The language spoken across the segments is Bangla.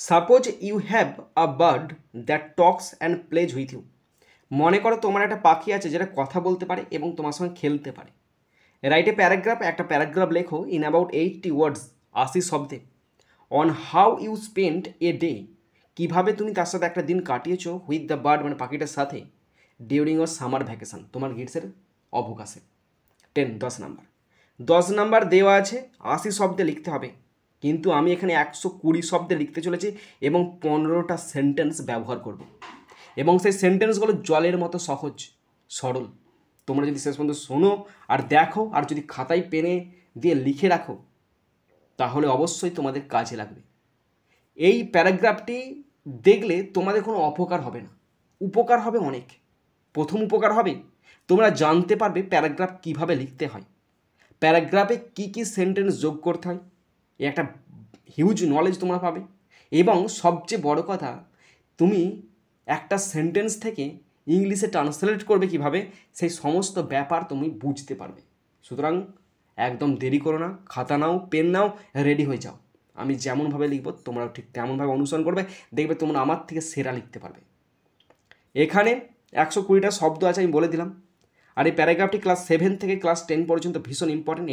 Suppose you have a bird that talks and plays with you. মনে করো তোমার একটা পাখি আছে যেটা কথা বলতে পারে এবং তোমার সঙ্গে খেলতে পারে। রাইট এ প্যারাগ্রাফ, একটা প্যারাগ্রাফ লেখো ইন অ্যাবাউট 80 ওয়ার্ডস, 80 শব্দে, on how you spend a day, কীভাবে তুমি তার সাথে একটা দিন কাটিয়েছো উইথ দ্য বার্ড মানে পাখিটার সাথে, ডিউরিং ওর সামার ভ্যাকেশন, তোমার গ্রীষ্মের অবকাশে। 10 নাম্বার, 10 নাম্বার দেওয়া আছে, 80 শব্দে লিখতে হবে, কিন্তু আমি এখানে 120 শব্দে লিখতে চলেছি এবং 15টা সেন্টেন্স ব্যবহার করব এবং সেই সেন্টেন্সগুলো জলের মতো সহজ সরল। তোমরা যদি শেষ পর্যন্ত শোনো আর দেখো আর যদি খাতায় পেনে দিয়ে লিখে রাখো তাহলে অবশ্যই তোমাদের কাজে লাগবে। এই প্যারাগ্রাফটি দেখলে তোমাদের কোনো অপকার হবে না, উপকার হবে অনেক। প্রথম উপকার হবে, তোমরা জানতে পারবে প্যারাগ্রাফ কিভাবে লিখতে হয়, প্যারাগ্রাফে কী কী সেন্টেন্স যোগ করতে হয়, এই একটা হিউজ নলেজ তোমরা পাবে। এবং সবচেয়ে বড় কথা, তুমি একটা সেন্টেন্স থেকে ইংলিশে ট্রান্সলেট করবে কিভাবে, সেই সমস্ত ব্যাপার তুমি বুঝতে পারবে। সুতরাং একদম দেরি করো না, খাতা নাও, পেন নাও, রেডি হয়ে যাও। আমি যেমনভাবে লিখবো তোমরাও ঠিক তেমনভাবে অনুসরণ করবে, দেখবে তোমরা আমার থেকে সেরা লিখতে পারবে। এখানে 120টা শব্দ আছে, আমি বলে দিলাম। আর এই প্যারাগ্রাফটি ক্লাস 7 থেকে ক্লাস 10 পর্যন্ত ভীষণ ইম্পর্টেন্ট।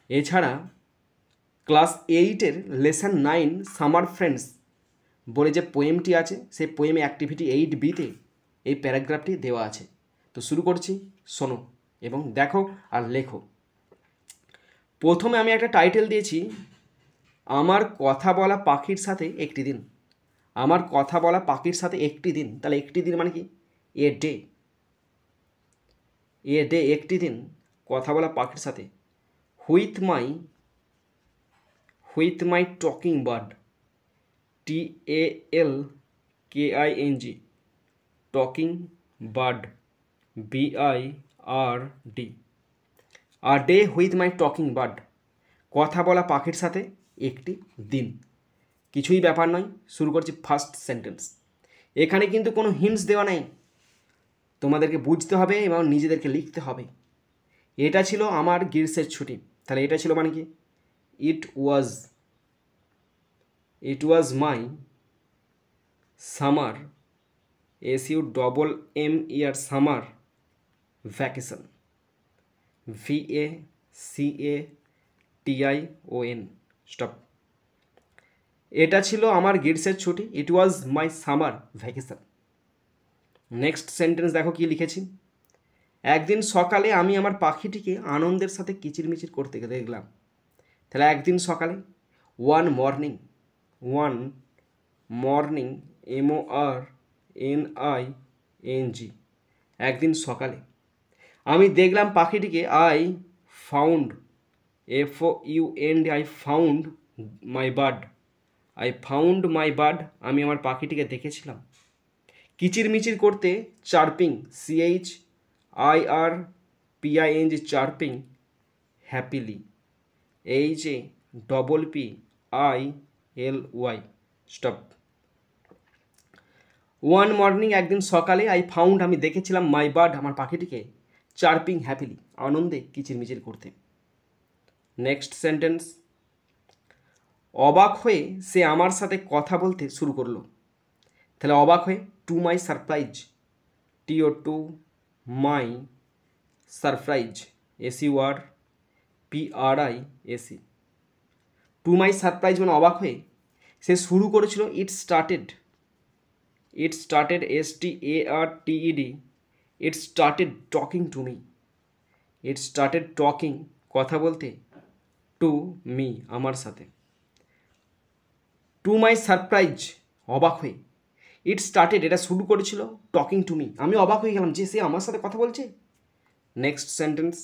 এছাড়া ক্লাস 8-এর লেসন 9 সামার ফ্রেন্ডস বলে যে পোয়েমটি আছে, সেই পোয়েমে অ্যাক্টিভিটি 8B-তে এই প্যারাগ্রাফটি দেওয়া আছে। তো শুরু করছি, শোনো এবং দেখো আর লেখো। প্রথমে আমি একটা টাইটেল দিয়েছি, আমার কথা বলা পাখির সাথে একটি দিন। আমার কথা বলা পাখির সাথে একটি দিন, তাহলে একটি দিন মানে কি? এ ডে, একটি দিন কথা বলা পাখির সাথে। With my talking bird, TALKING, talking bird, BIRD। A day with my talking bird, কথা বলা পাখির সাথে একটি দিন। কিছুই ব্যাপার নয়, শুরু করছি ফার্স্ট সেন্টেন্স। এখানে কিন্তু কোনো হিন্টস দেওয়া নেই, তোমাদেরকে বুঝতে হবে এবং নিজেদেরকে লিখতে হবে। এটা ছিল আমার গ্রীষ্মের ছুটি, তাহলে এটা ছিল মানে কি? It was my summer, SUMMER, summer vacation, VACATION, stop. এটা ছিল আমার গ্রীষ্মের ছুটি, it was my summer vacation. Next sentence দেখো কি লিখেছি। একদিন সকালে আমি আমার পাখিটিকে আনন্দের সাথে কিচিরমিচির করতে দেখলাম। তাহলে একদিন সকালে, ওয়ান মর্নিং, MORNING, একদিন সকালে আমি দেখলাম পাখিটিকে, I found my bird, আমি আমার পাখিটিকে দেখেছিলাম। কিচিরমিচির করতে, chirping, CHIRPING, chirping, happily, HAPPILY, stop. One morning, একদিন সকালে, I found, আমি দেখেছিলাম, মাই বার্ড, আমার পাখিটিকে, চার্পিং হ্যাপিলি, আনন্দে কিচিরমিচির করতে। নেক্সট সেন্টেন্স, অবাক হয়ে সে আমার সাথে কথা বলতে শুরু করলো। তাহলে অবাক হয়ে, to my surprise, TO2 my surprise, SURPRISE, to my surprise মানে অবাক হয়ে সে শুরু করেছিল। It started, STARTED, it started talking to me, it started talking, কথা বলতে, টু মি, আমার সাথে। টু মাই সারপ্রাইজ, অবাক হয়ে, ইট স্টার্টেড, এটা শুরু করেছিল, টকিং টু মি, আমি অবাক হয়ে গেলাম যে সে আমার সাথে কথা বলছে। নেক্সট সেন্টেন্স,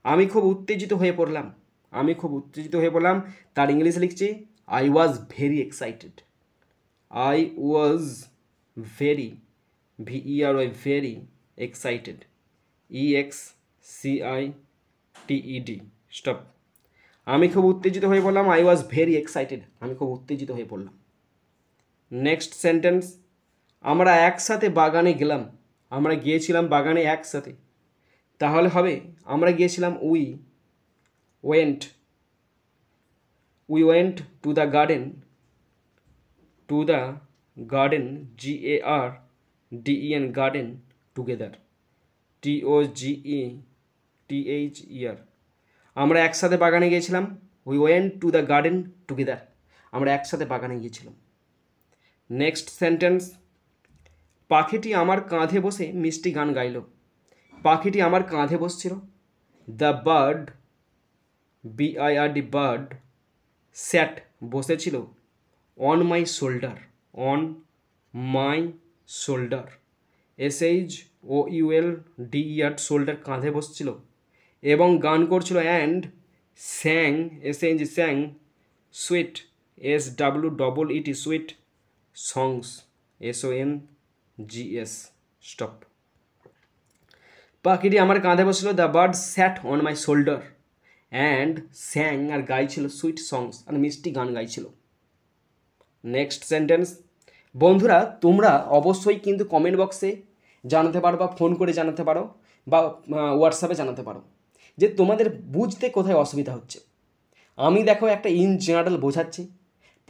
আমি খুব উত্তেজিত হয়ে পড়লাম, তার ইংলিশে লিখছি, I was very excited, very excited, EXCITED, stop. আমি খুব উত্তেজিত হয়ে পড়লাম, I was very excited, আমি খুব উত্তেজিত হয়ে পড়লাম। নেক্সট সেন্টেন্স, আমরা একসাথে বাগানে গেলাম, আমরা গিয়েছিলাম বাগানে একসাথে। তাহলে হবে, আমরা গিয়েছিলাম, we went to the garden to the garden, GARDEN, garden, together, TOGETHER। আমরা একসাথে বাগানে গিয়েছিলাম, we went to the garden together. আমরা একসাথে বাগানে গিয়েছিলাম। নেক্সট সেন্টেন্স, পাখিটি আমার কাঁধে বসে মিষ্টি গান গাইল। পাখিটি আমার কাঁধে বসছিল। The bird, BIRD, bird, sat, বসেছিল, on my shoulder, on my shoulder, SHOULDER, shoulder, কাঁধে বসছিল এবং গান করছিল, and sang, SANG, sweet, SWEET, sweet, songs, SONGS, stop. পাখিটি আমার কাঁধে বসছিল, the bird sat on my shoulder and sang, আর গাইছিল, সুইট সংস, আর মিষ্টি গান গাইছিল। নেক্সট সেন্টেন্স, বন্ধুরা তোমরা অবশ্যই কিন্তু কমেন্ট বক্সে জানাতে পারো, বা ফোন করে জানাতে পারো, বা হোয়াটসঅ্যাপে জানাতে পারো যে তোমাদের বুঝতে কোথায় অসুবিধা হচ্ছে। আমি দেখো একটা ইন জেনারেল বোঝাচ্ছি,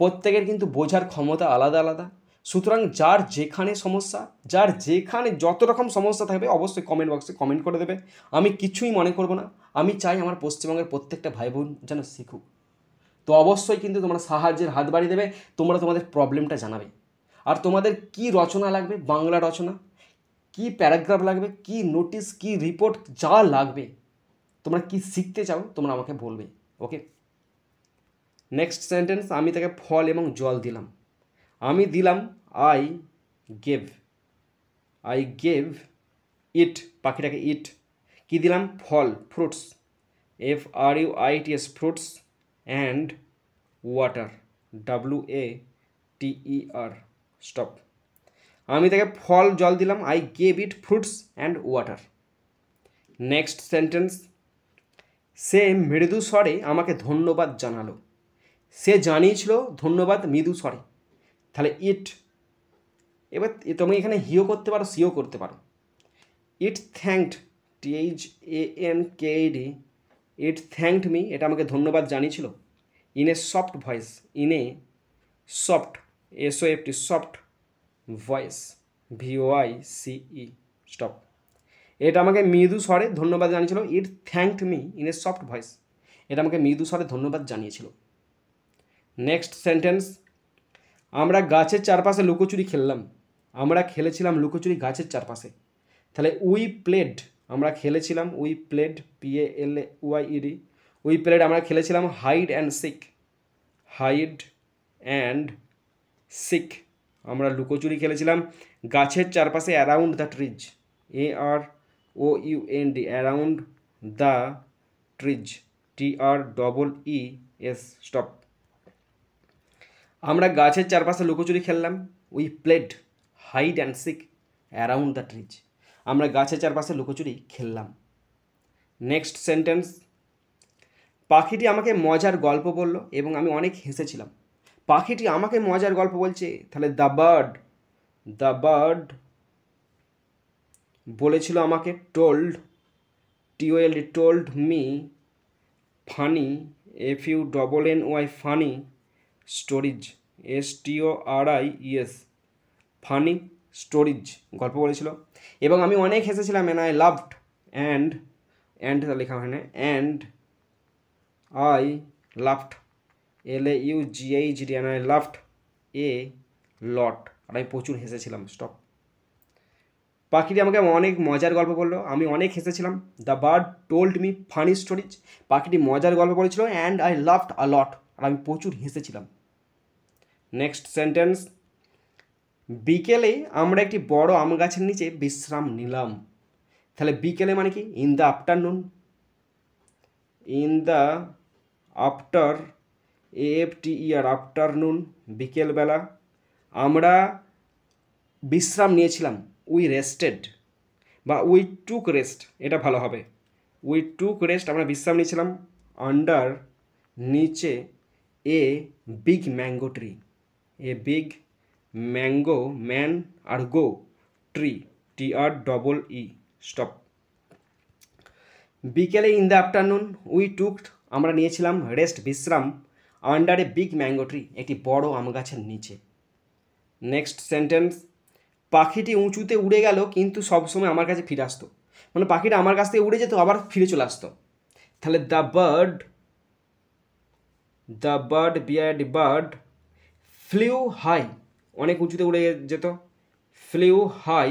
প্রত্যেকের কিন্তু বোঝার ক্ষমতা আলাদা আলাদা। সুতরাং যার যেখানে সমস্যা, যার যেখানে যত রকম সমস্যা থাকবে অবশ্যই কমেন্ট বক্সে কমেন্ট করে দেবে। আমি কিছুই মনে করব না। আমি চাই আমার পশ্চিমবঙ্গের প্রত্যেকটা ভাই বোন যেন শিখুক। তো অবশ্যই কিন্তু তোমরা সাহায্যের হাত বাড়িয়ে দেবে, তোমরা তোমাদের প্রবলেমটা জানাবে। আর তোমাদের কি রচনা লাগবে, বাংলা রচনা, কি প্যারাগ্রাফ লাগবে, কি নোটিশ, কি রিপোর্ট, যা লাগবে, তোমরা কি শিখতে চাও তোমরা আমাকে বলবে। ওকে। নেক্সট সেন্টেন্স, আমি তাকে ফল এবং জল দিলাম। আমি দিলাম, আই গেভ ইট, পাখিটাকে ইট। কি দিলাম, ফল, fruits, FRUITS, fruits, and water, WATER, stop. আমি তাকে ফল জল দিলাম, I gave it fruits and water. Next sentence, সে মৃদু স্বরে আমাকে ধন্যবাদ জানালো। সে জানিয়েছিল ধন্যবাদ মৃদু স্বরে, তাহলে ইট। এবার তুমি এখানে হিও করতে পারো, সিও করতে পারো। It thanked, THANKED, it thanked me, এটা আমাকে ধন্যবাদ জানিয়েছিল, in a soft voice, in a soft, SOFT, soft voice, VOICE, stop. এটা আমাকে মৃদু স্বরে ধন্যবাদ জানিয়েছিল, it thanked me in a soft voice, এটা আমাকে মৃদু স্বরে ধন্যবাদ জানিয়েছিল। নেক্সট সেন্টেন্স, আমরা গাছের চারপাশে লুকোচুরি খেললাম। আমরা খেলেছিলাম লুকোচুরি গাছের চারপাশে, তাহলে উই প্লেড, আমরা খেলেছিলাম, we played, PALEYED, we played, আমরা খেলেছিলাম, hide and seek, hide and seek, আমরা লুকোচুরি খেলেছিলাম গাছের চারপাশে, around the trees, AROUND, around the trees, TREES, stop. আমরা গাছের চারপাশে লুকোচুরি খেললাম, we played hide and seek around the trees, আমরা গাছের চারপাশে লুকোচুরি খেললাম। নেক্সট সেন্টেন্স, পাখিটি আমাকে মজার গল্প বলল এবং আমি অনেক হেসেছিলাম। পাখিটি আমাকে মজার গল্প বলছে, তাহলে দ্য বার্ড বলেছিল আমাকে, told, TOLD, told me funny, FUNNY, funny stories, STORIES, funny stories, গল্প বলেছিল এবং আমি অনেক হেসেছিলাম, অ্যান্ড আই লাভড, অ্যান্ড লেখা হয় না, and I laughed, LAUGHD, and I laughed a lot, আর আমি প্রচুর হেসেছিলাম, স্টপ। পাখিটি আমাকে অনেক মজার গল্প বললো, আমি অনেক হেসেছিলাম, the bird told me funny stories, পাখিটি মজার গল্প বলেছিল, and I laughed a lot, আর আমি প্রচুর হেসেছিলাম। নেক্সট সেন্টেন্স, বিকেলে আমরা একটি বড় আম গাছের নিচে বিশ্রাম নিলাম। তাহলে বিকেলে মানে কি, in the afternoon, in the after, AFTER, afternoon, বিকেলবেলা। আমরা বিশ্রাম নিয়েছিলাম, উই রেস্টেড, বা উই টুক রেস্ট, এটা ভালো হবে, উই টুক রেস্ট, আমরা বিশ্রাম নিয়েছিলাম, আন্ডার, নিচে, a big mango tree, a big mango, man আর গো, ট্রি, TREE, স্টপ। বিকেলে in the afternoon, we took, আমরা নিয়েছিলাম রেস্ট, বিশ্রাম, under a big mango tree, একটি বড় আম গাছের নিচে। নেক্সট সেন্টেন্স, পাখিটি উঁচুতে উড়ে গেল কিন্তু সবসময় আমার কাছে ফিরে আসতো। মানে পাখিটা আমার কাছ থেকে উড়ে যেত আবার ফিরে চলে আসতো। তাহলে দ্য বার্ড ফ্লিউ হাই, অনেক উঁচুতে উড়ে যেত, ফ্লিউ হাই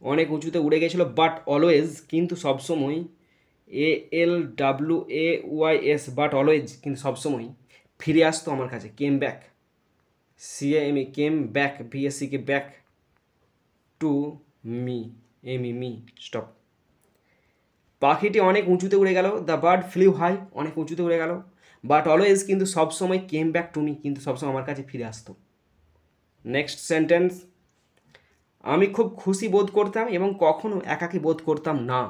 অনেক উঁচুতে উড়ে গেছিলো, বাট অলওয়েজ কিন্তু সবসময়, ALWAYS বাট অলওয়েজ কিন্তু সবসময় ফিরে আসতো আমার কাছে, came back, CAME came back, BACকে back, to me, me stop. পাখিটি অনেক উঁচুতে উড়ে গেল, দ্য বার্ড ফ্লিউ হাই অনেক উঁচুতে উড়ে গেল, বাট অলওয়েজ কিন্তু সবসময়, কেম ব্যাক টু মি কিন্তু সবসময় আমার কাছে ফিরে আসতো। নেক্সট সেন্টেন্স, আমি খুব খুশি বোধ করতাম এবং কখনো একাকী বোধ করতাম না।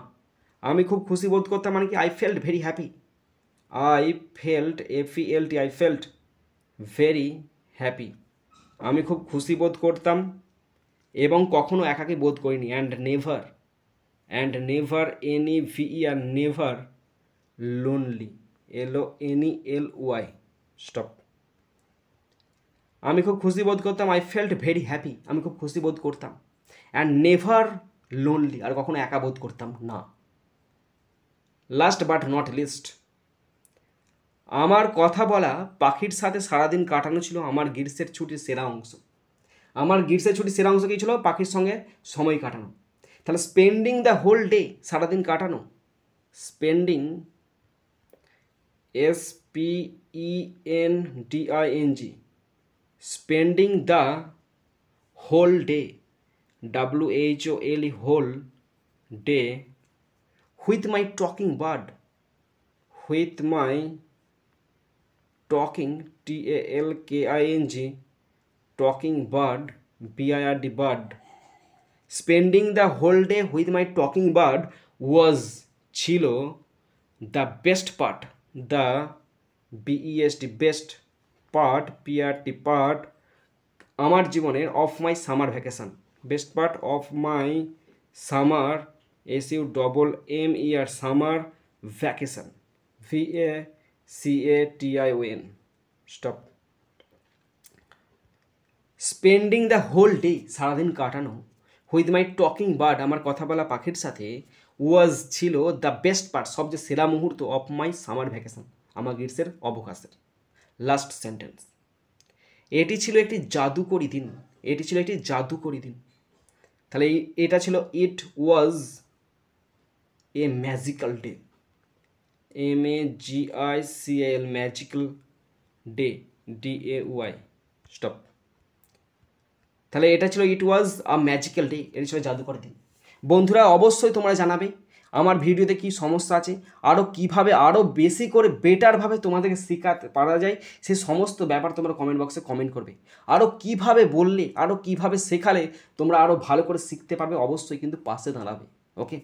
আমি খুব খুশি বোধ করতাম মানে কি, I felt very happy, I felt very happy. আমি খুব খুশি বোধ করতাম এবং কখনো একাকী বোধ করিনি, and never NEVER never lonely, LONELY stop. আমি খুব খুশি বোধ করতাম, আই ফেল্ট ভেরি হ্যাপি আমি খুব খুশি বোধ করতাম, অ্যান্ড নেভার লোনলি আর কখনো একা বোধ করতাম না। লাস্ট বাট নট লিস্ট, আমার কথা বলা পাখির সাথে সারাদিন কাটানো ছিল আমার গ্রীষ্মের ছুটির সেরা অংশ। আমার গ্রীষ্মের ছুটির সেরা অংশ কী ছিল? পাখির সঙ্গে সময় কাটানো। তাহলে স্পেন্ডিং দ্য হোল ডে, সারাদিন কাটানো, spending SPENDING, spending the whole day, WHOLE whole day, with my talking bird, with my talking TALKING, talking bird, BIRD bird, spending the whole day with my talking bird was ছিল the best part, the BEST best part, PRT part আমার জীবনের, of my summer vacation, best part of my summer SUMMER summer vacation, VACATION stop. Spending the whole day, সারাদিন কাটানো, উইথ মাই টকিং বার্ড, আমার কথা বলা পাখির সাথে, ওয়াজ ছিল দ্য বেস্ট পার্ট, সবচেয়ে সেরা মুহূর্ত, অফ মাই সামার ভ্যাকেশন, আমার গ্রীষ্মের অবকাশের। লাস্ট সেন্টেন্স, এটি ছিল একটি জাদুকরী দিন, এটি ছিল একটি জাদুকরী দিন। তাহলে এটা ছিল it was a magical day, MAGICAL magical day, DAY stop. তাহলে এটা ছিল it was a magical day, এটা ছিল জাদুকর দিন। বন্ধুরা অবশ্যই তোমরা জানাবে আমার ভিডিওতে কি সমস্যা আছে, আরও কীভাবে আরও বেশি করে বেটারভাবে তোমাদেরকে শেখাতে পারা যায়, সে সমস্ত ব্যাপার তোমরা কমেন্ট বক্সে কমেন্ট করবে। আরও কীভাবে বললে, আরও কীভাবে শেখালে তোমরা আরও ভালো করে শিখতে পারবে, অবশ্যই কিন্তু পাশে দাঁড়াবে। ওকে।